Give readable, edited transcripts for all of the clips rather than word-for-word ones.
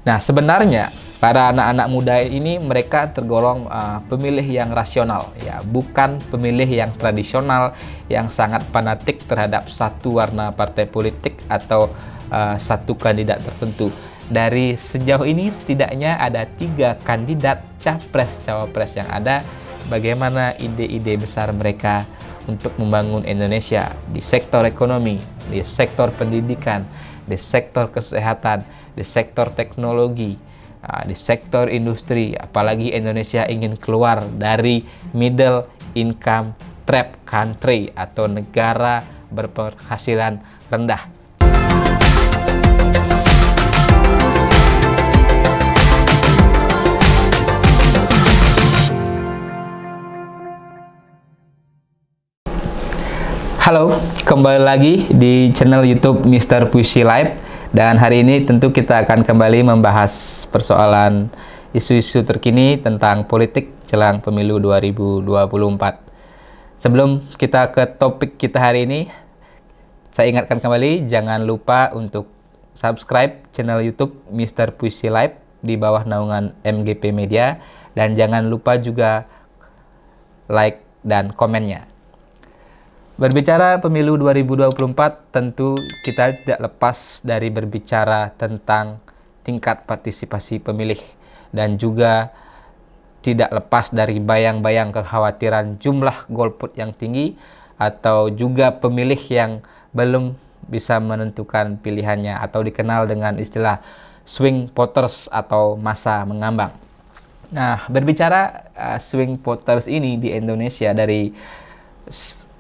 Nah, sebenarnya para anak-anak muda ini mereka tergolong pemilih yang rasional, ya, bukan pemilih yang tradisional yang sangat fanatik terhadap satu warna partai politik atau satu kandidat tertentu. Dari sejauh ini setidaknya ada 3 kandidat capres-cawapres yang ada. Bagaimana ide-ide besar mereka untuk membangun Indonesia di sektor ekonomi, di sektor pendidikan, di sektor kesehatan, di sektor teknologi, di sektor industri. Apalagi Indonesia ingin keluar dari middle income trap country atau negara berpenghasilan rendah. Halo, kembali lagi di channel YouTube Mr. Puisi Live. Dan hari ini tentu kita akan kembali membahas persoalan isu-isu terkini tentang politik jelang pemilu 2024. Sebelum kita ke topik kita hari ini, saya ingatkan kembali jangan lupa untuk subscribe channel YouTube Mr. Puisi Live di bawah naungan MGP Media, dan jangan lupa juga like dan komennya. Berbicara pemilu 2024, tentu kita tidak lepas dari berbicara tentang tingkat partisipasi pemilih, dan juga tidak lepas dari bayang-bayang kekhawatiran jumlah golput yang tinggi atau juga pemilih yang belum bisa menentukan pilihannya atau dikenal dengan istilah swing voters atau masa mengambang. Nah, berbicara swing voters ini di Indonesia, dari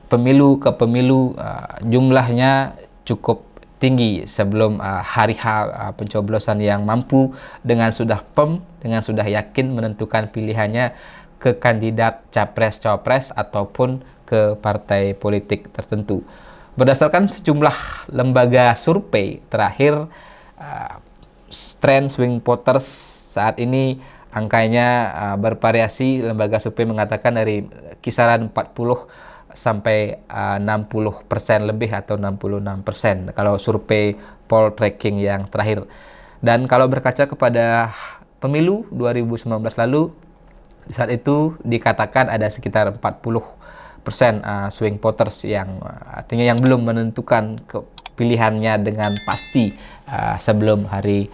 pemilu ke pemilu jumlahnya cukup tinggi sebelum hari H pencoblosan, yang mampu dengan sudah firm, dengan sudah yakin menentukan pilihannya ke kandidat capres-cawapres ataupun ke partai politik tertentu. Berdasarkan sejumlah lembaga survei terakhir, tren swing voters saat ini angkanya bervariasi. Lembaga survei mengatakan dari kisaran 40 sampai 60% lebih atau 66% kalau survei poll tracking yang terakhir. Dan kalau berkaca kepada pemilu 2019 lalu, saat itu dikatakan ada sekitar 40% swing voters yang artinya yang belum menentukan pilihannya dengan pasti sebelum hari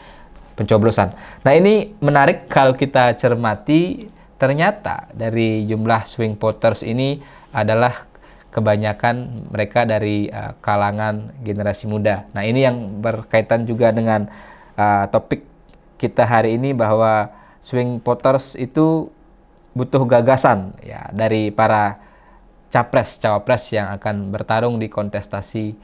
pencoblosan. Nah, ini menarik kalau kita cermati. Ternyata dari jumlah swing voters ini adalah kebanyakan mereka dari kalangan generasi muda. Nah, ini yang berkaitan juga dengan topik kita hari ini, bahwa swing voters itu butuh gagasan, ya, dari para capres-cawapres yang akan bertarung di kontestasi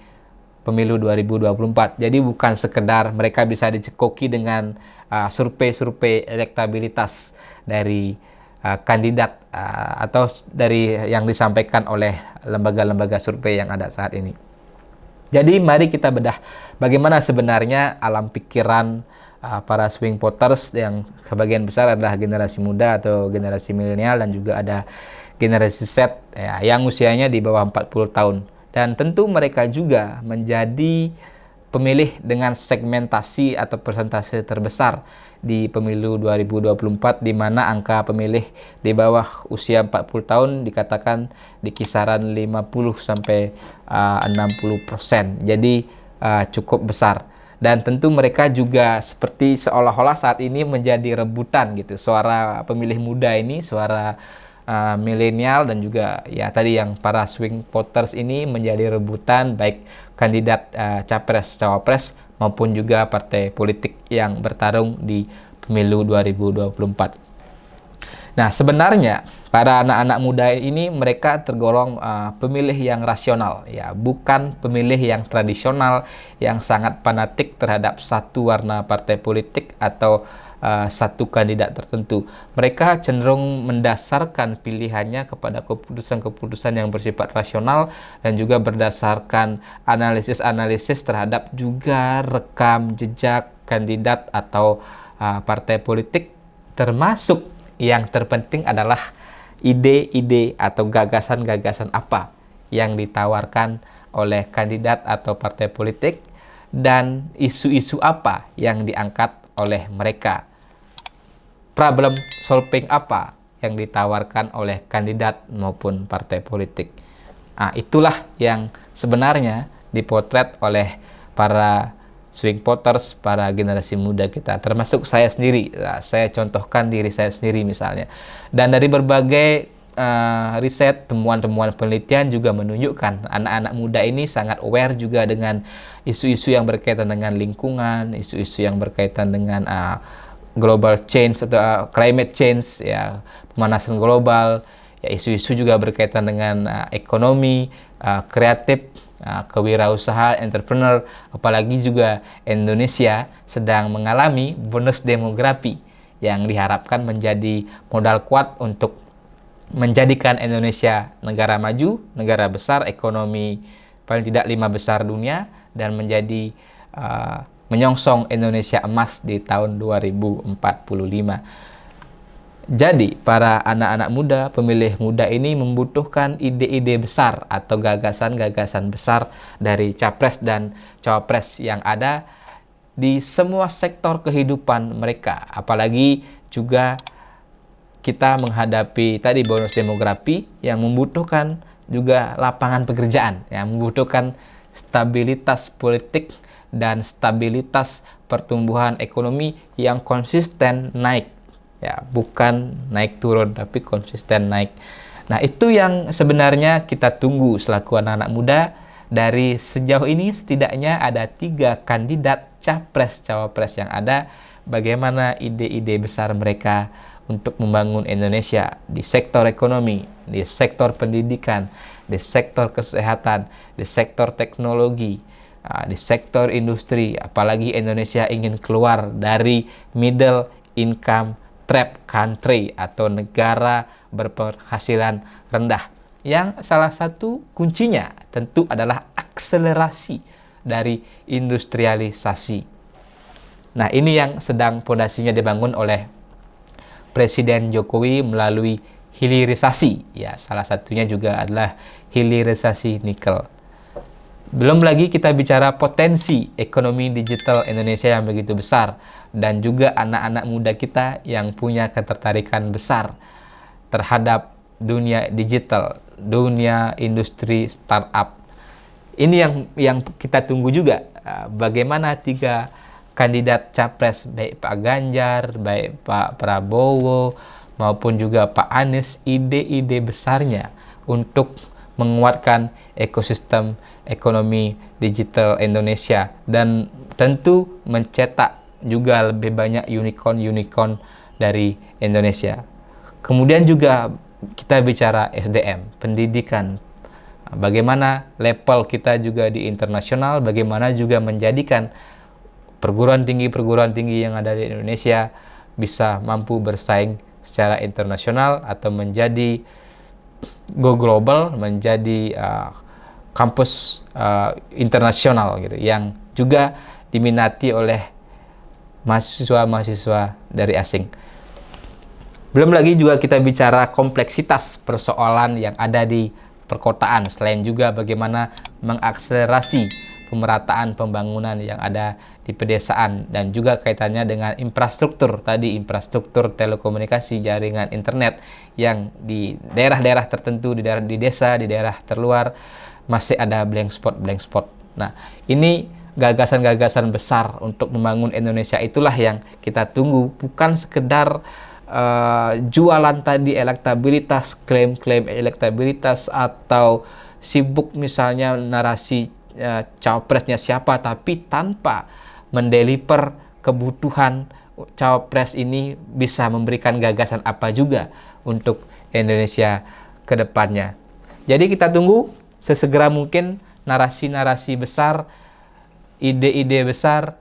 pemilu 2024. Jadi bukan sekedar mereka bisa dicekoki dengan survei-survei elektabilitas dari kandidat atau dari yang disampaikan oleh lembaga-lembaga survei yang ada saat ini. Jadi mari kita bedah bagaimana sebenarnya alam pikiran para swing voters, yang sebagian besar adalah generasi muda atau generasi milenial, dan juga ada generasi Z, ya, yang usianya di bawah 40 tahun. Dan tentu mereka juga menjadi pemilih dengan segmentasi atau persentase terbesar di pemilu 2024, di mana angka pemilih di bawah usia 40 tahun dikatakan di kisaran 50 sampai 60%. Jadi cukup besar. Dan tentu mereka juga seperti seolah-olah saat ini menjadi rebutan gitu. Suara pemilih muda ini, suara milenial, dan juga ya tadi yang para swing voters ini menjadi rebutan baik kandidat capres-cawapres maupun juga partai politik yang bertarung di pemilu 2024. Nah, sebenarnya para anak-anak muda ini mereka tergolong pemilih yang rasional, ya, bukan pemilih yang tradisional yang sangat fanatik terhadap satu warna partai politik atau satu kandidat tertentu. Mereka cenderung mendasarkan pilihannya kepada keputusan-keputusan yang bersifat rasional, dan juga berdasarkan analisis-analisis terhadap juga rekam jejak kandidat atau partai politik, termasuk yang terpenting adalah ide-ide atau gagasan-gagasan apa yang ditawarkan oleh kandidat atau partai politik, dan isu-isu apa yang diangkat oleh mereka. Problem solving apa yang ditawarkan oleh kandidat maupun partai politik. Nah, itulah yang sebenarnya dipotret oleh para swing voters, para generasi muda kita, termasuk saya sendiri. Nah, saya contohkan diri saya sendiri misalnya. Dan dari berbagai riset, temuan-temuan penelitian juga menunjukkan anak-anak muda ini sangat aware juga dengan isu-isu yang berkaitan dengan lingkungan, isu-isu yang berkaitan dengan global change atau climate change, ya, pemanasan global, ya, isu-isu juga berkaitan dengan ekonomi, kreatif, kewirausahaan, entrepreneur, apalagi juga Indonesia sedang mengalami bonus demografi yang diharapkan menjadi modal kuat untuk menjadikan Indonesia negara maju, negara besar, ekonomi paling tidak 5 besar dunia, dan menjadi menyongsong Indonesia emas di tahun 2045. Jadi, para anak-anak muda, pemilih muda ini membutuhkan ide-ide besar atau gagasan-gagasan besar dari capres dan cawapres yang ada di semua sektor kehidupan mereka. Apalagi juga kita menghadapi tadi bonus demografi yang membutuhkan juga lapangan pekerjaan, yang membutuhkan stabilitas politik dan stabilitas pertumbuhan ekonomi yang konsisten naik, ya, bukan naik turun tapi konsisten naik. Nah, itu yang sebenarnya kita tunggu selaku anak-anak muda. Dari sejauh ini setidaknya ada 3 kandidat capres cawapres yang ada, bagaimana ide-ide besar mereka untuk membangun Indonesia di sektor ekonomi, di sektor pendidikan, di sektor kesehatan, di sektor teknologi, di sektor industri. Apalagi Indonesia ingin keluar dari middle income trap country atau negara berpenghasilan rendah, yang salah satu kuncinya tentu adalah akselerasi dari industrialisasi. Nah, ini yang sedang fondasinya dibangun oleh Presiden Jokowi melalui hilirisasi, ya, salah satunya juga adalah hilirisasi nikel. Belum lagi kita bicara potensi ekonomi digital Indonesia yang begitu besar, dan juga anak-anak muda kita yang punya ketertarikan besar terhadap dunia digital, dunia industri startup. Ini yang kita tunggu juga, bagaimana 3 kandidat capres, baik Pak Ganjar, baik Pak Prabowo, maupun juga Pak Anies, ide-ide besarnya untuk menguatkan ekosistem ekonomi digital Indonesia, dan tentu mencetak juga lebih banyak unicorn dari Indonesia. Kemudian juga kita bicara SDM, pendidikan, bagaimana level kita juga di internasional, bagaimana juga menjadikan perguruan tinggi yang ada di Indonesia bisa mampu bersaing secara internasional atau menjadi go global, menjadi kampus internasional gitu, yang juga diminati oleh mahasiswa-mahasiswa dari asing. Belum lagi juga kita bicara kompleksitas persoalan yang ada di perkotaan, selain juga bagaimana mengakselerasi pemerataan pembangunan yang ada di pedesaan, dan juga kaitannya dengan infrastruktur tadi, infrastruktur telekomunikasi, jaringan internet yang di daerah-daerah tertentu, di desa, di daerah terluar masih ada blank spot. Nah, ini gagasan-gagasan besar untuk membangun Indonesia, itulah yang kita tunggu, bukan sekedar jualan tadi elektabilitas, klaim-klaim elektabilitas, atau sibuk misalnya narasi cawapresnya siapa, tapi tanpa mendeliver kebutuhan cawapres ini bisa memberikan gagasan apa juga untuk Indonesia ke depannya. Jadi kita tunggu sesegera mungkin narasi-narasi besar, ide-ide besar,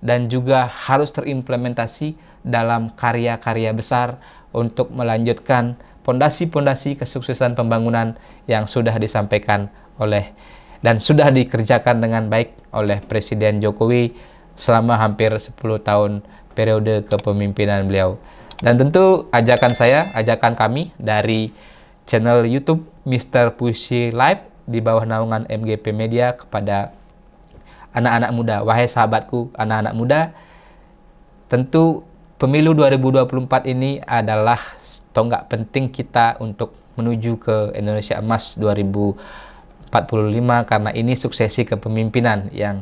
dan juga harus terimplementasi dalam karya-karya besar untuk melanjutkan pondasi-pondasi kesuksesan pembangunan yang sudah disampaikan oleh dan sudah dikerjakan dengan baik oleh Presiden Jokowi selama hampir 10 tahun periode kepemimpinan beliau. Dan tentu ajakan kami dari channel YouTube Mr. Pushi Live di bawah naungan MGP Media kepada anak-anak muda. Wahai sahabatku, anak-anak muda, tentu pemilu 2024 ini adalah tonggak penting kita untuk menuju ke Indonesia Emas 2045, karena ini suksesi kepemimpinan yang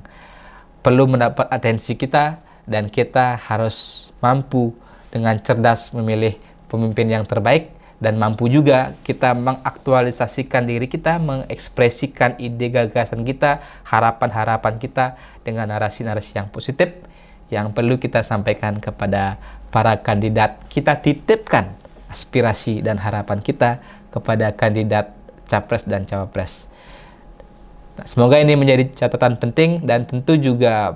perlu mendapat atensi kita, dan kita harus mampu dengan cerdas memilih pemimpin yang terbaik, dan mampu juga kita mengaktualisasikan diri kita, mengekspresikan ide gagasan kita, harapan-harapan kita dengan narasi-narasi yang positif yang perlu kita sampaikan kepada para kandidat. Kita titipkan aspirasi dan harapan kita kepada kandidat capres dan cawapres. Nah, semoga ini menjadi catatan penting, dan tentu juga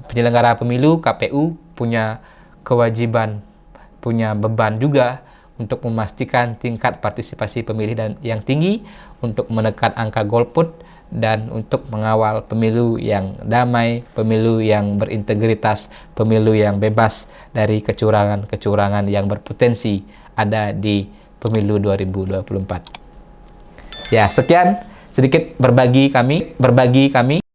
penyelenggara pemilu KPU punya kewajiban, punya beban juga untuk memastikan tingkat partisipasi pemilih dan yang tinggi, untuk menekan angka golput, dan untuk mengawal pemilu yang damai, pemilu yang berintegritas, pemilu yang bebas dari kecurangan-kecurangan yang berpotensi ada di pemilu 2024. Ya, sekian sedikit berbagi kami.